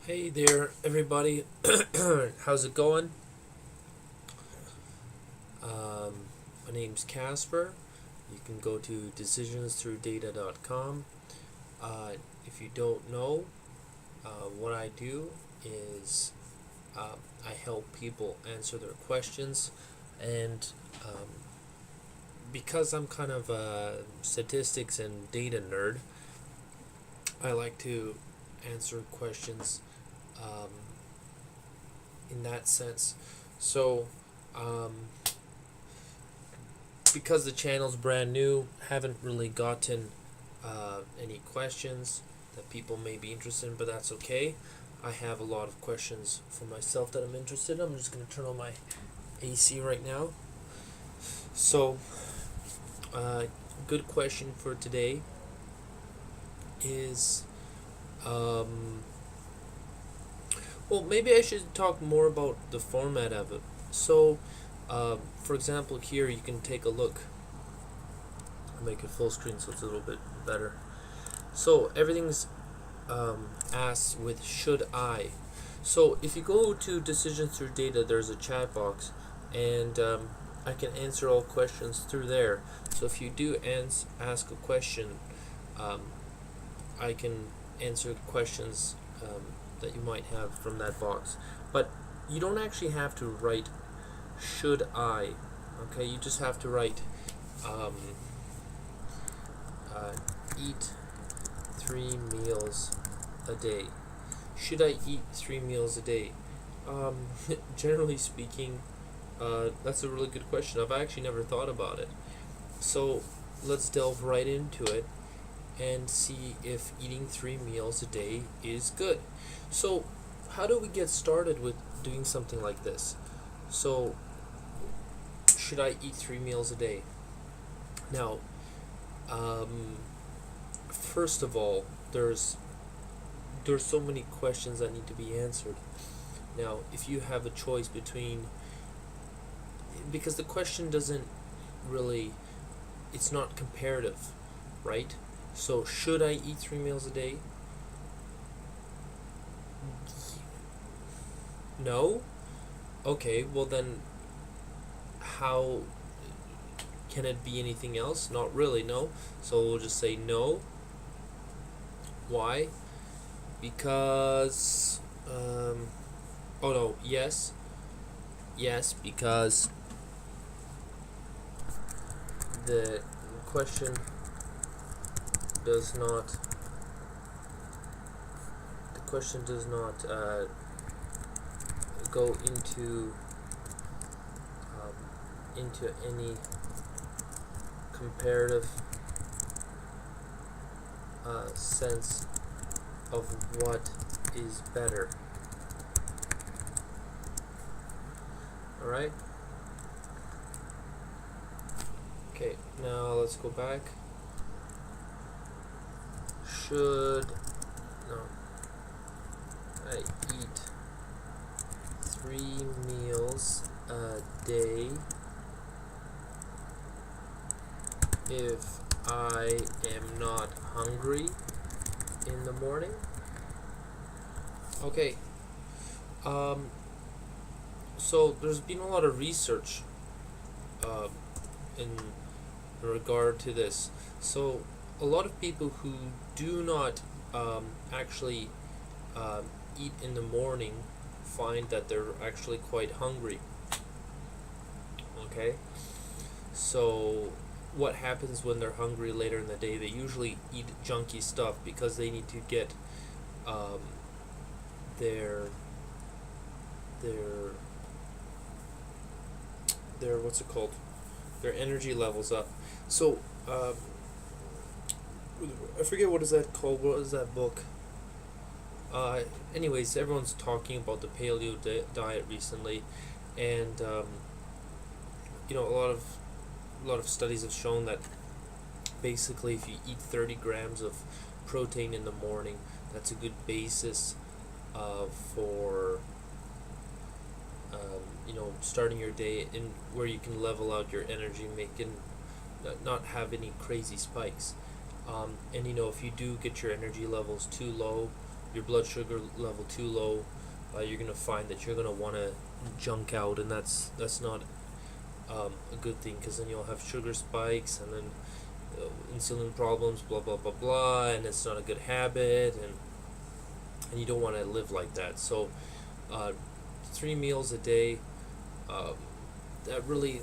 Hey there, everybody. How's it going? My name's Casper. You can go to decisionsthroughdata.com. Uh, if you don't know, what I do is I help people answer their questions, and um, because I'm kind of a statistics and data nerd, I like to answer questions um, in that sense. So, um, because the channel's brand new, haven't really gotten any questions that people may be interested in, but that's okay. I have a lot of questions for myself that I'm interested in. I'm just going to turn on my AC right now. So, uh, good question for today is um, well, maybe I should talk more about the format of it. So, for example, here you can take a look. I'll make it full screen so it's a little bit better. So everything's asked with should I. So if you go to decisions through data, there's a chat box, and I can answer all questions through there. So if you do ask a question, um, I can answer questions that you might have from that box. But you don't actually have to write should I. Okay, you just have to write um, uh, eat 3 meals a day. Should I eat 3 meals a day? Um, Generally speaking, that's a really good question. I've actually never thought about it. So let's delve right into it and see if eating 3 meals a day is good. So, how do we get started with doing something like this? So, should I eat 3 meals a day? Now, um, first of all, there's so many questions that need to be answered. Now, if you have a choice between, because the question doesn't really, it's not comparative, right? So, should I eat 3 meals a day? No? Okay, well then, how can it be anything else? Not really, no. So we'll just say no. Why? Because, oh no, yes. Yes, because the question does not, go into any comparative sense of what is better. Alright? Okay, now let's go back. Should no I eat 3 meals a day if I am not hungry in the morning? Okay. So there's been a lot of research uh, in regard to this. So a lot of people who do not actually eat in the morning find that they're actually quite hungry. Okay? So what happens when they're hungry later in the day? They usually eat junky stuff because they need to get um, their their their what's it called? Their energy levels up. So I forget what is that called. What is that book? Anyways, everyone's talking about the paleo diet recently, and a lot of studies have shown that basically if you eat 30 grams of protein in the morning, that's a good basis for starting your day in where you can level out your energy, making not have any crazy spikes. And if you do get your energy levels too low, your blood sugar level too low, you're gonna find that you're gonna want to junk out, and that's not a good thing, because then you'll have sugar spikes and then insulin problems, blah blah blah blah, and it's not a good habit, and you don't want to live like that. So 3 meals a day, that really,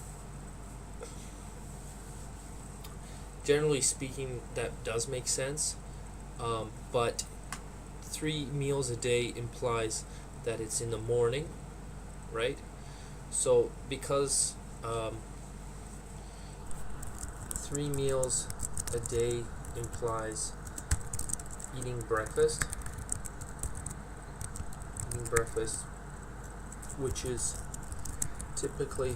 generally speaking, that does make sense, but 3 meals a day implies that it's in the morning, right? So because 3 meals a day implies eating breakfast, which is typically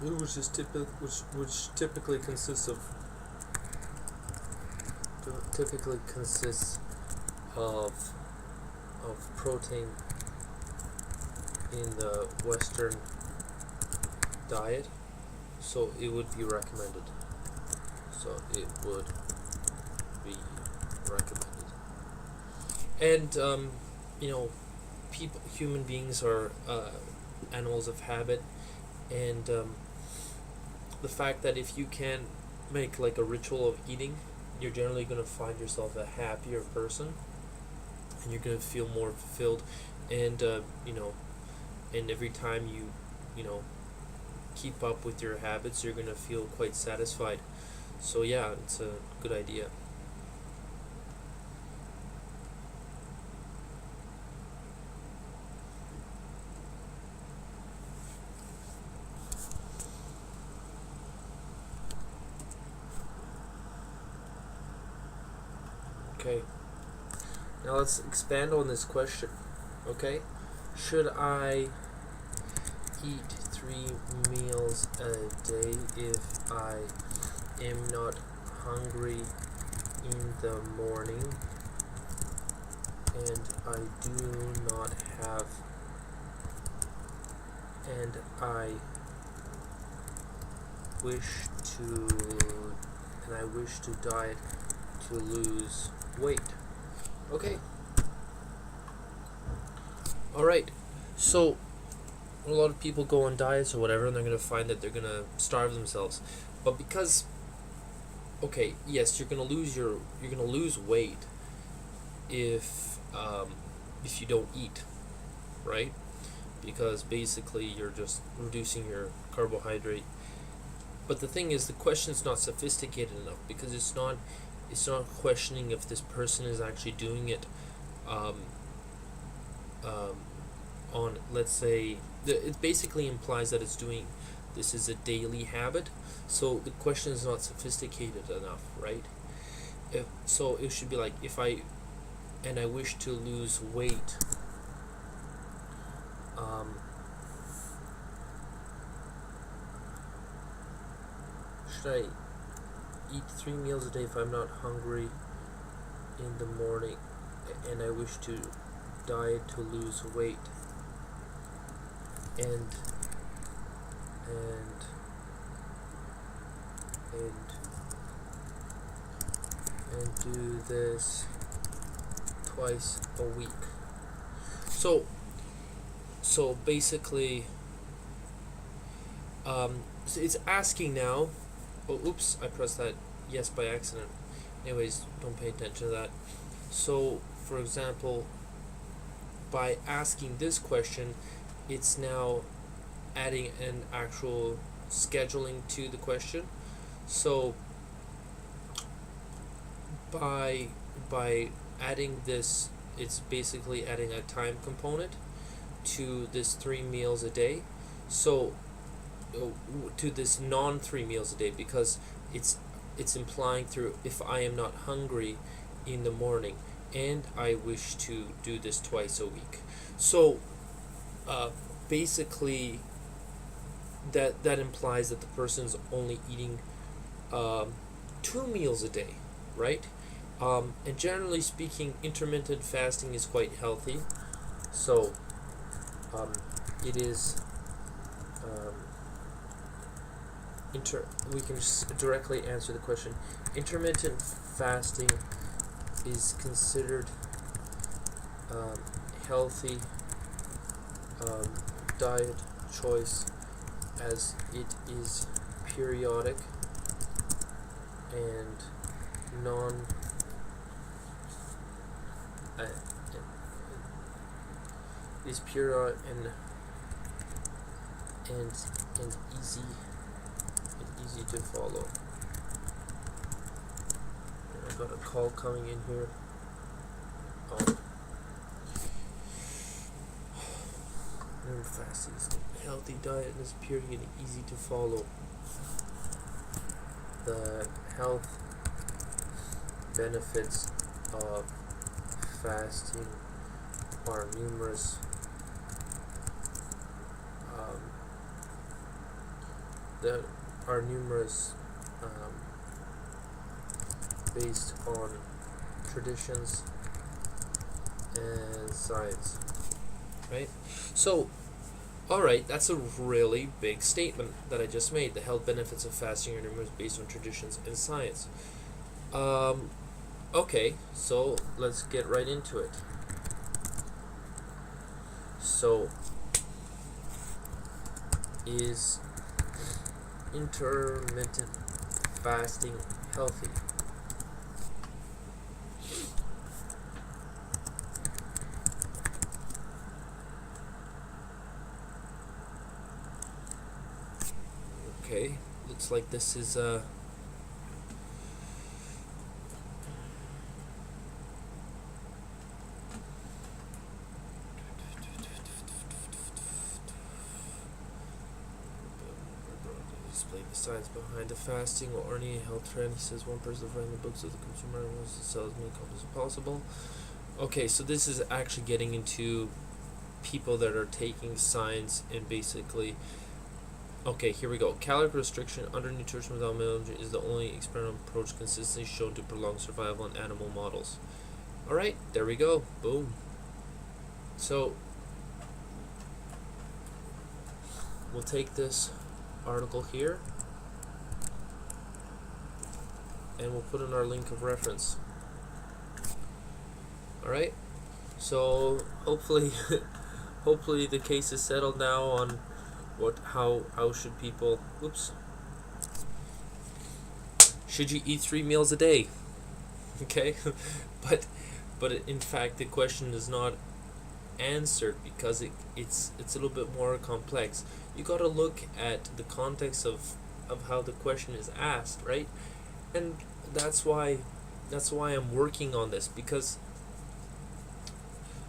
which typically consists of protein in the Western diet, so it would be recommended. And human beings are animals of habit, and the fact that if you can make like a ritual of eating, you're generally going to find yourself a happier person, and you're going to feel more fulfilled, and and every time you keep up with your habits, you're going to feel quite satisfied. So yeah, it's a good idea. Okay, now let's expand on this question. Okay, should I eat 3 meals a day if I am not hungry in the morning and I wish to diet to lose weight? Okay. Alright, so a lot of people go on diets or whatever, and they're going to find that they're going to starve themselves. But because, okay, yes, you're going to lose weight if you don't eat, right? Because basically you're just reducing your carbohydrate. But the thing is, the question's not sophisticated enough, because it's not questioning if this person is actually doing it on, let's say, it basically implies that this is a daily habit. So the question is not sophisticated enough, right? So it should be like, if I wish to lose weight, should I eat 3 meals a day if I'm not hungry in the morning and I wish to diet to lose weight, and do this twice a week. So basically, so it's asking now. Oh, oops! I pressed that yes by accident. Anyways, don't pay attention to that. So, for example, by asking this question, it's now adding an actual scheduling to the question. So by adding this, it's basically adding a time component to this 3 meals a day. So to this non 3 meals a day, because it's implying through, if I am not hungry in the morning and I wish to do this twice a week. So basically that implies that the person's only eating 2 meals a day, right? And generally speaking, intermittent fasting is quite healthy. So it is we can just directly answer the question. Intermittent fasting is considered healthy diet choice as it is periodic and non is pure and easy to follow. I got a call coming in here. Fasting is a healthy diet and is pure and easy to follow. The health benefits of fasting are numerous. That are numerous, based on traditions and science, right? So, alright, that's a really big statement that I just made. The health benefits of fasting are numerous based on traditions and science. Okay, so let's get right into it. So, is intermittent fasting healthy? Okay, looks like this is display the science behind the fasting or any health trend. He says one person writing the books of the consumer wants to sell as many copies as possible. Okay, so this is actually getting into people that are taking science and basically, okay, here we go. Caloric restriction under nutrition without malnutrition is the only experimental approach consistently shown to prolong survival in animal models. Alright, there we go. Boom. So, we'll take this article here and we'll put in our link of reference. Alright, so hopefully hopefully the case is settled now on how should people should you eat 3 meals a day? Okay. but in fact the question is not answered because it's a little bit more complex. You got to look at the context of how the question is asked, right? And that's why I'm working on this, because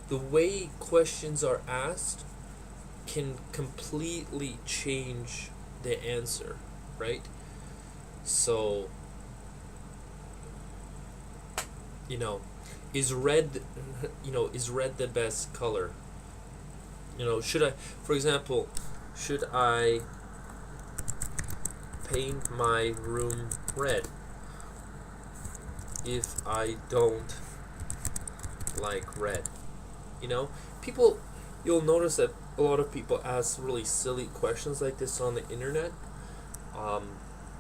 the way questions are asked can completely change the answer, right? So, is red the best color? For example, should I paint my room red if I don't like red? You'll notice that a lot of people ask really silly questions like this on the internet,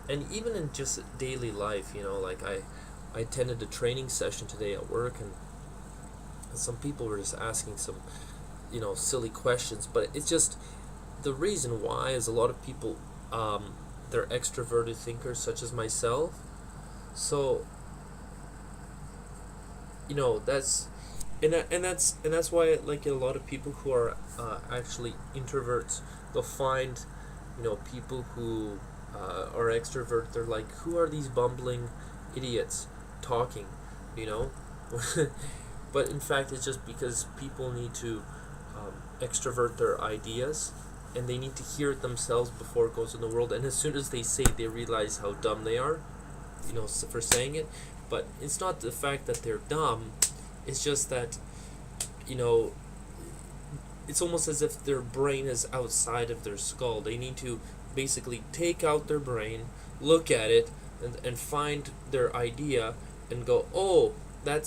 and even in just daily life. Like I attended a training session today at work, and some people were just asking some silly questions, but it's just the reason why is a lot of people, they're extroverted thinkers such as myself. So that's why, like, a lot of people who are actually introverts, they'll find people who are extrovert, they're like, who are these bumbling idiots talking, but in fact it's just because people need to extrovert their ideas, and they need to hear it themselves before it goes in the world, and as soon as they say it, they realize how dumb they are for saying it. But it's not the fact that they're dumb, it's just that it's almost as if their brain is outside of their skull. They need to basically take out their brain, look at it, and find their idea and go, oh, that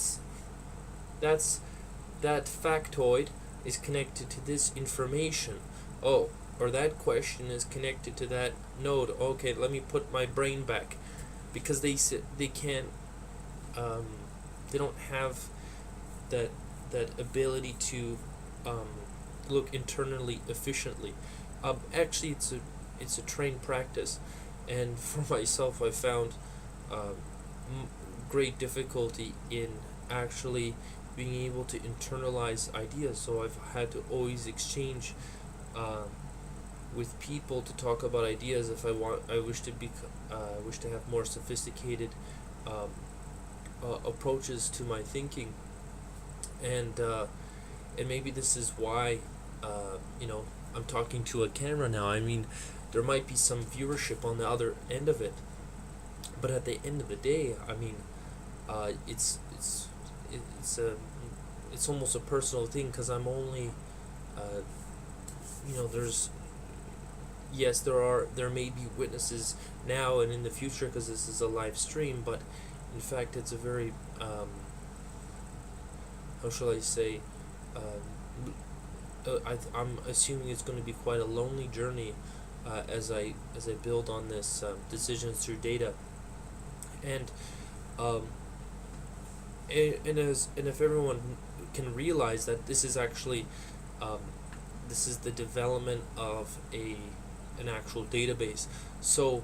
factoid is connected to this information. Oh, or that question is connected to that node. Okay, let me put my brain back. Because they can't they don't have that ability to um, look internally efficiently. Actually, it's a trained practice, and for myself, I found um, great difficulty in actually being able to internalize ideas. So I've had to always exchange um, with people to talk about ideas if I wish to have more sophisticated um, approaches to my thinking, and maybe this is why I'm talking to a camera now. I mean, there might be some viewership on the other end of it, but at the end of the day, I mean, it's a it's almost a personal thing because I'm only uh, there's yes, there may be witnesses now and in the future because this is a live stream, but in fact it's a very how shall I say, I'm assuming it's going to be quite a lonely journey as I build on this decisions through data, and um, and if everyone can realize that this is actually um, this is the development of an actual database. So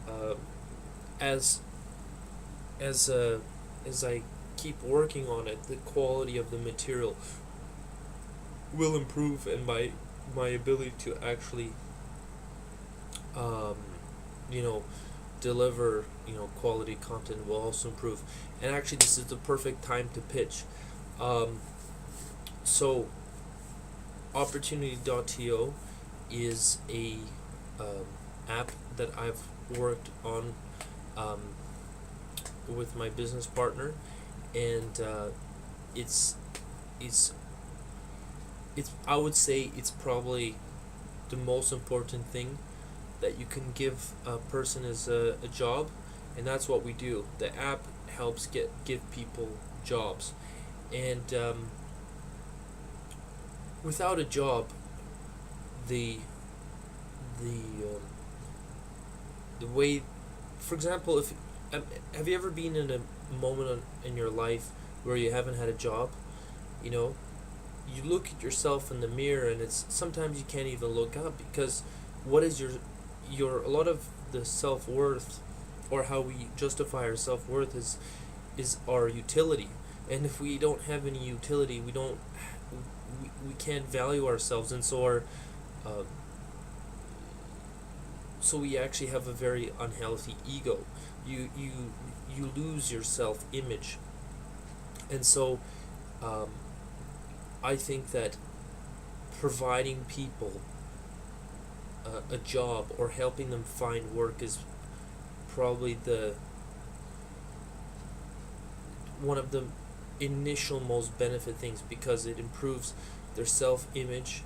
uh, as as uh, as I keep working on it, the quality of the material will improve, and my ability to actually um, you know deliver quality content will also improve. And actually, this is the perfect time to pitch. Um, so Opportunity.to is a um, app that I've worked on um, with my business partner, and it's it's I would say it's probably the most important thing that you can give a person as a job, and that's what we do. The app helps give people jobs, and without a job, the the um, the way, for example, if have you ever been in a moment in your life where you haven't had a job? You know, you look at yourself in the mirror, and it's sometimes you can't even look up because what is your a lot of the self-worth, or how we justify our self-worth, is our utility. And if we don't have any utility, we can't value ourselves, and so our uh, so we actually have a very unhealthy ego. You lose your self-image, and so um, I think that providing people a job or helping them find work is probably the one of the initial most benefit things, because it improves their self-image,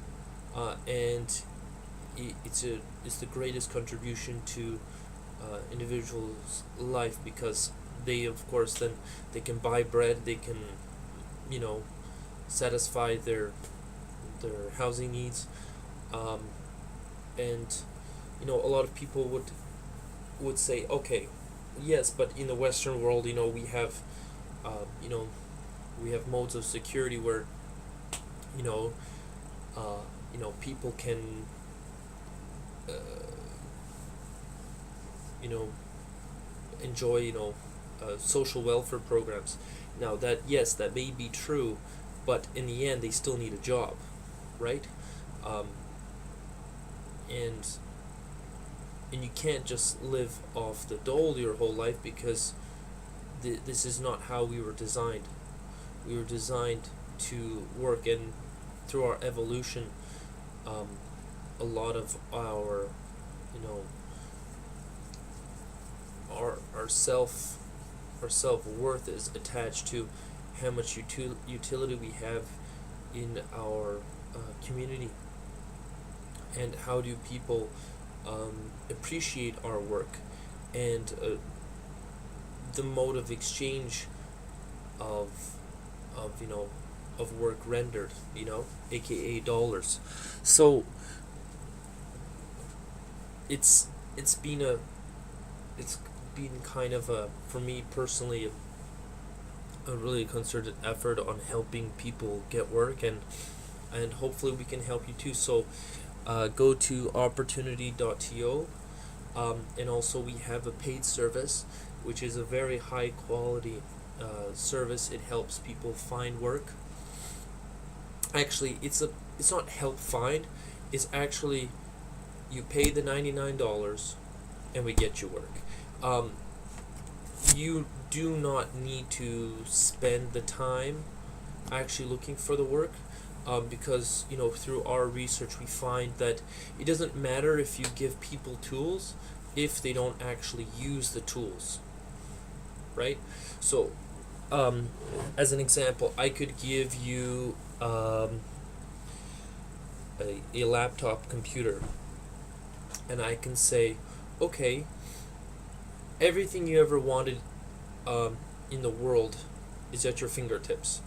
and it's the greatest contribution to individuals' life, because they, of course, then they can buy bread, they can you know satisfy their housing needs, um, and a lot of people would say, okay, yes, but in the Western world, we have uh, you know we have modes of security where you know people can uh, you know enjoy social welfare programs. Now, that, yes, that may be true, but in the end they still need a job, right? um, and and you can't just live off the dole your whole life, because this is not how we were designed. We were designed to work, and through our evolution, um, a lot of you know our self worth is attached to how much utility we have in our community, and how do people appreciate our work, and the mode of exchange of of work rendered, aka dollars. So it's it's been a it's been kind of a, for me personally, a really concerted effort on helping people get work, and hopefully we can help you too. So go to opportunity.to, and also we have a paid service, which is a very high quality service. It helps people find work. Actually, it's not help find. It's actually you pay the $99 and we get you work. You do not need to spend the time actually looking for the work, because through our research we find that it doesn't matter if you give people tools if they don't actually use the tools, right? So as an example, I could give you a laptop computer, and I can say, okay, everything you ever wanted in the world is at your fingertips.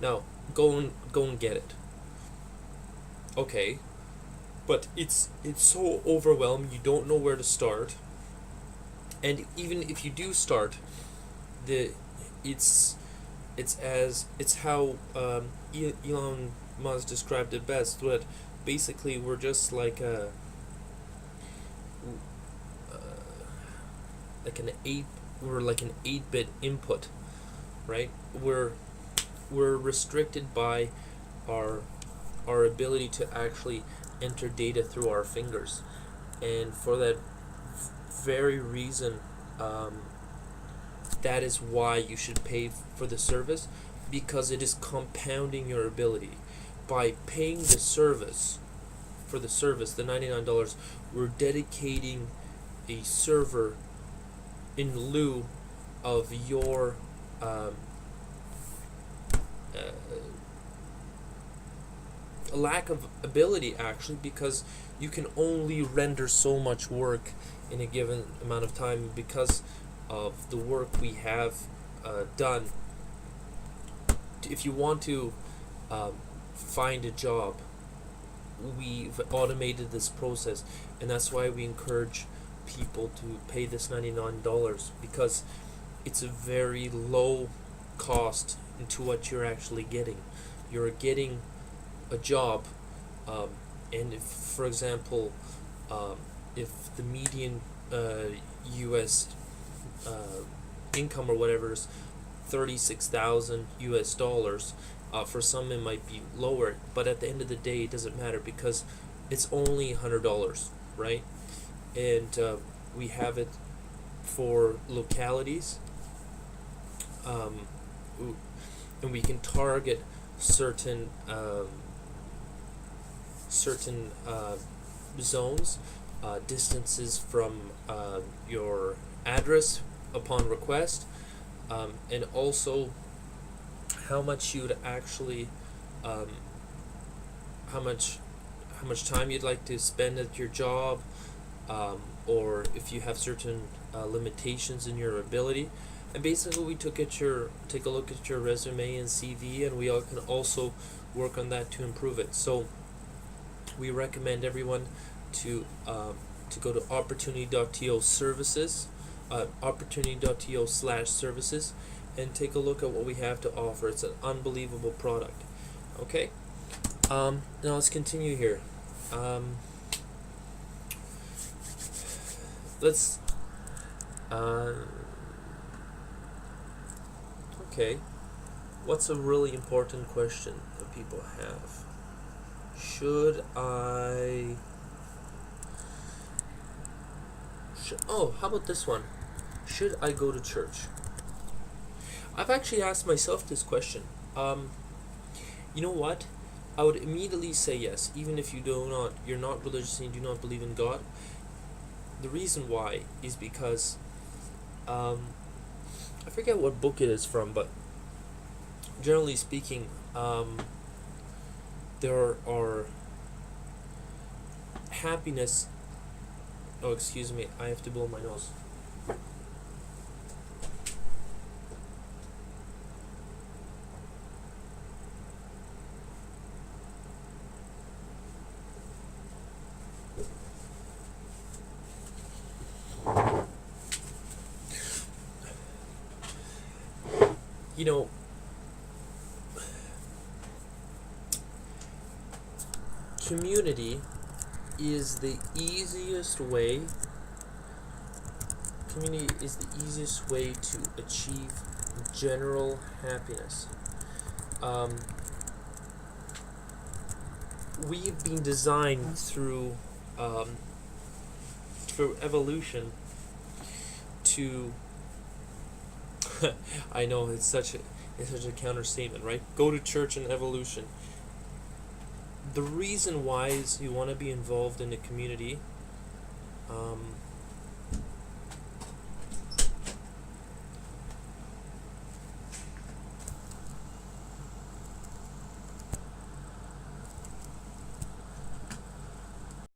Now go and get it. Okay, but it's so overwhelming. You don't know where to start, and even if you do start, it's how Elon Musk described it best. That basically we're just like we're like an 8-bit input, right? We're restricted by our ability to actually enter data through our fingers, and for that very reason, that is why you should pay for the service, because it is compounding your ability. By paying the service for the service, the $99, we're dedicating a server in lieu of your a lack of ability, actually, because you can only render so much work in a given amount of time because of the work we have done. If you want to find a job, we've automated this process, and that's why we encourage people to pay this $99, because it's a very low cost into what you're actually getting. You're getting a job, and if, for example, if the median U.S. Income or whatever is $36,000 for some it might be lower, but at the end of the day it doesn't matter because it's only $100, right? And we have it for localities, and we can target certain zones, distances from your address upon request, and also how much you'd actually how much time you'd like to spend at your job, or if you have certain limitations in your ability. And basically we take a look at your resume and CV, and we all can also work on that to improve it. So we recommend everyone to go to opportunity.to services, opportunity.to/services, and take a look at what we have to offer. It's an unbelievable product. Okay, now let's continue here. Let's okay, what's a really important question that people have? How about this one? Should I go to church? I've actually asked myself this question. You know what? I would immediately say yes, even if you're not religious and you do not believe in God. The reason why is because I forget what book it is from, but generally speaking, there are happiness. Oh, excuse me, I have to blow my nose. you know, community is the easiest way. Community is the easiest way to achieve general happiness. Um, we've been designed through evolution to I know it's such a counter statement, right? Go to church and evolution. The reason why is you want to be involved in a community.